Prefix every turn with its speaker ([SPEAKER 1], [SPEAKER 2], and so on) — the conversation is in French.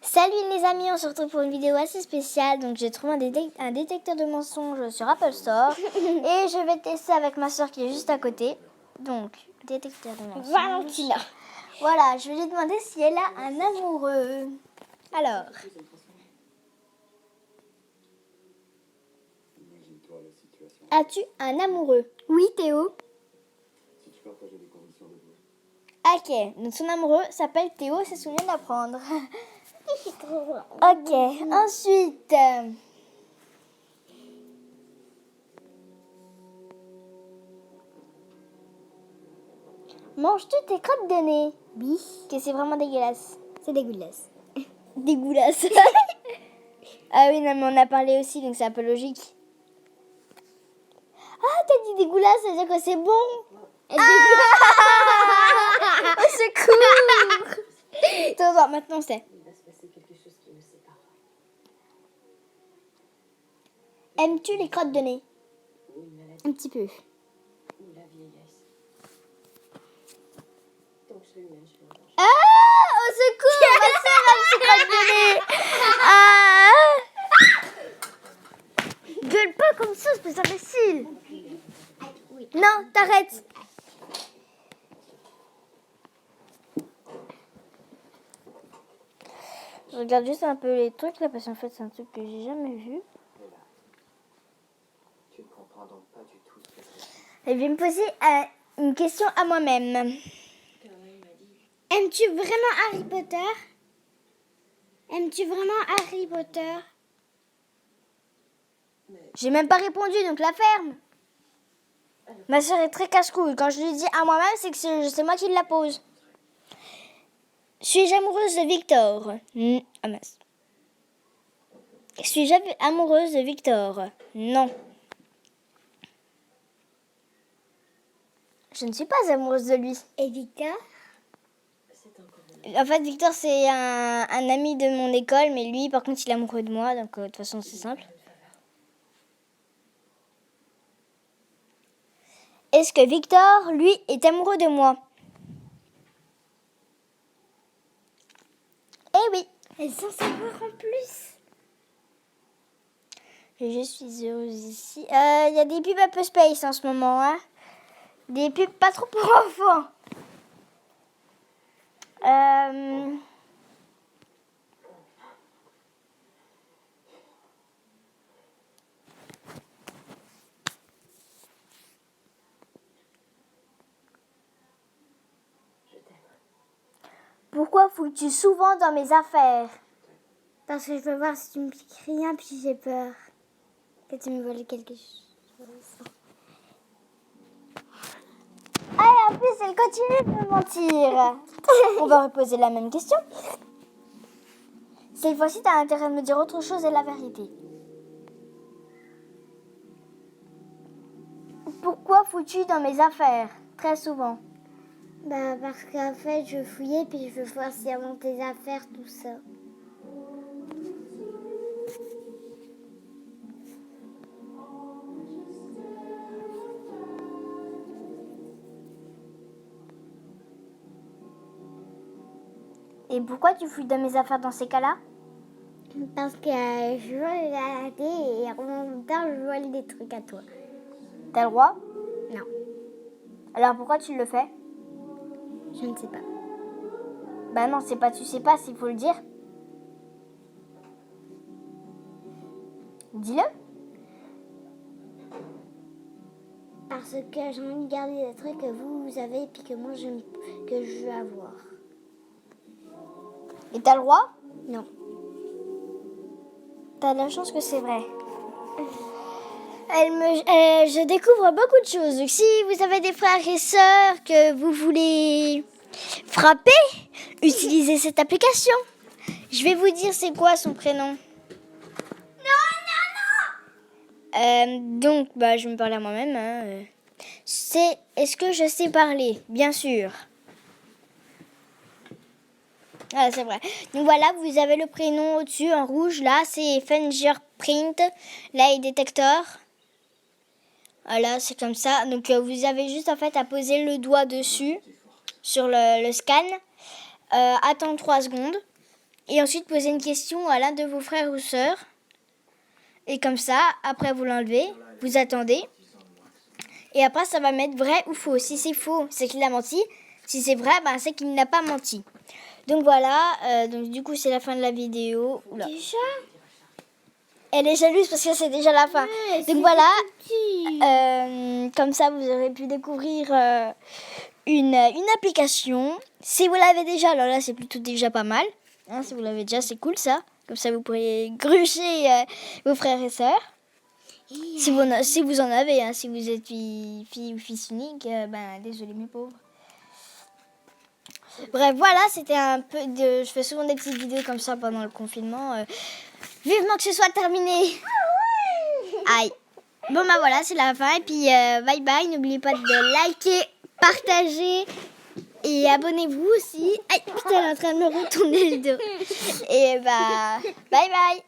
[SPEAKER 1] Salut les amis, on se retrouve pour une vidéo assez spéciale. Donc j'ai trouvé un détecteur de mensonges sur Apple Store et je vais tester avec ma soeur qui est juste à côté. Donc, détecteur de mensonges.
[SPEAKER 2] Valentina.
[SPEAKER 1] Voilà, je vais lui demander si elle a un amoureux. Alors. As-tu un amoureux? Oui, Théo.
[SPEAKER 3] Si tu partageais les conditions de vie.
[SPEAKER 1] Ok, donc son amoureux s'appelle Théo, c'est ce qu'on vient d'apprendre.
[SPEAKER 2] C'est trop drôle.
[SPEAKER 1] Ok, ensuite. Manges-tu tes crottes de nez?
[SPEAKER 2] Oui,
[SPEAKER 1] Que c'est vraiment dégueulasse.
[SPEAKER 2] c'est dégueulasse.
[SPEAKER 1] Dégueulasse. Ah oui, non, mais on a parlé aussi, donc c'est un peu logique. Ah, t'as dit dégueulasse, ça veut dire que c'est bon. Au secours. Attends, maintenant c'est.
[SPEAKER 3] Il va se passer quelque chose qui nous séparera.
[SPEAKER 1] Aimes-tu les crottes de nez?
[SPEAKER 3] Ou une maladie,
[SPEAKER 1] Un petit peu.
[SPEAKER 3] ou la vieillesse. Donc je vais mienne, je vais en danger.
[SPEAKER 1] Ah, au secours, ma soeur aime ses crottes de nez. Ah. Gueule pas comme ça, c'est pas imbécile. Non, t'arrêtes. Je regarde juste un peu les trucs là parce qu'en fait c'est un truc que j'ai jamais vu.
[SPEAKER 3] Mais là, tu ne comprends donc pas du tout ce que c'est.
[SPEAKER 1] Je vais me poser une question à moi-même.
[SPEAKER 3] Caroline m'a dit,
[SPEAKER 2] Aimes-tu vraiment Harry Potter? Aimes-tu vraiment Harry Potter?
[SPEAKER 1] J'ai même pas répondu donc la ferme. Ma soeur est très casse-couille. Quand je lui dis à moi-même, c'est que c'est moi qui la pose. Suis-je amoureuse de Victor? Ah mince. Suis-je amoureuse de Victor? Non. Je ne suis pas amoureuse de lui.
[SPEAKER 2] Et Victor?
[SPEAKER 3] c'est encore une.
[SPEAKER 1] En fait, Victor, c'est un ami de mon école, mais lui, par contre, il est amoureux de moi. Donc, de toute façon, c'est simple. Est-ce que Victor, lui, est amoureux de moi? Eh oui.
[SPEAKER 2] Elle s'en savoir en plus.
[SPEAKER 1] Je suis heureuse ici. Il y a des pubs un peu space en ce moment. Hein. Des pubs pas trop pour enfants.
[SPEAKER 3] Je t'aime.
[SPEAKER 1] Pourquoi fouilles-tu souvent dans mes affaires?
[SPEAKER 2] Parce que je veux voir si tu me piques rien, puis j'ai peur que tu me voles quelque chose.
[SPEAKER 1] Ah, et en plus, elle continue de me mentir. On va reposer la même question. Cette fois-ci, tu as intérêt à me dire autre chose et la vérité. Pourquoi fouilles-tu dans mes affaires? Très souvent.
[SPEAKER 2] Bah parce qu'en fait je fouillais puis je veux voir s'il y a dans tes affaires tout ça.
[SPEAKER 1] Et pourquoi tu fouilles dans mes affaires dans ces cas-là?
[SPEAKER 2] Parce que je veux regarder et en même temps je vole des trucs à toi.
[SPEAKER 1] T'as le droit?
[SPEAKER 2] Non,
[SPEAKER 1] Alors pourquoi tu le fais?
[SPEAKER 2] je ne sais pas.
[SPEAKER 1] Bah non, c'est pas tu sais pas, s'il faut le dire. Dis-le.
[SPEAKER 2] Parce que j'ai envie de garder des trucs que vous avez et puis que moi que je veux avoir.
[SPEAKER 1] Et t'as le droit?
[SPEAKER 2] Non.
[SPEAKER 1] T'as de la chance que c'est vrai. Je découvre beaucoup de choses. Donc, si vous avez des frères et sœurs que vous voulez frapper, utilisez cette application. Je vais vous dire c'est quoi son prénom. Donc, bah, je vais me parler à moi-même. Hein. Est-ce que je sais parler? Bien sûr. Ah, c'est vrai. Donc voilà, vous avez le prénom au-dessus en rouge. Là, c'est Fingerprint Lie Detector. Voilà, c'est comme ça. Donc vous avez juste en fait à poser le doigt dessus sur le scan. Attendre 3 secondes. Et ensuite, posez une question à l'un de vos frères ou sœurs. Et comme ça, après vous l'enlevez, vous attendez. Et après, ça va mettre vrai ou faux. Si c'est faux, c'est qu'il a menti. Si c'est vrai, ben, c'est qu'il n'a pas menti. Donc voilà, donc du coup, c'est la fin de la vidéo. Oula.
[SPEAKER 2] Déjà?
[SPEAKER 1] Elle est jalouse parce que c'est déjà la fin.
[SPEAKER 2] Ouais,
[SPEAKER 1] Donc voilà,
[SPEAKER 2] petit.
[SPEAKER 1] comme ça, vous aurez pu découvrir une application. Si vous l'avez déjà, alors là, c'est plutôt déjà pas mal. Hein, si vous l'avez déjà, c'est cool ça. Comme ça, vous pourriez gruger vos frères et sœurs. Si vous en avez, hein, si vous êtes fille ou fils unique, ben désolé mes pauvres. Bref, voilà, c'était un peu de... Je fais souvent des petites vidéos comme ça pendant le confinement. Vivement que ce soit terminé. Aïe. Bon bah voilà, c'est la fin. Et puis bye bye. N'oubliez pas de liker, partager et abonnez-vous aussi. Aïe, putain, elle est en train de me retourner le dos. Et bah bye bye.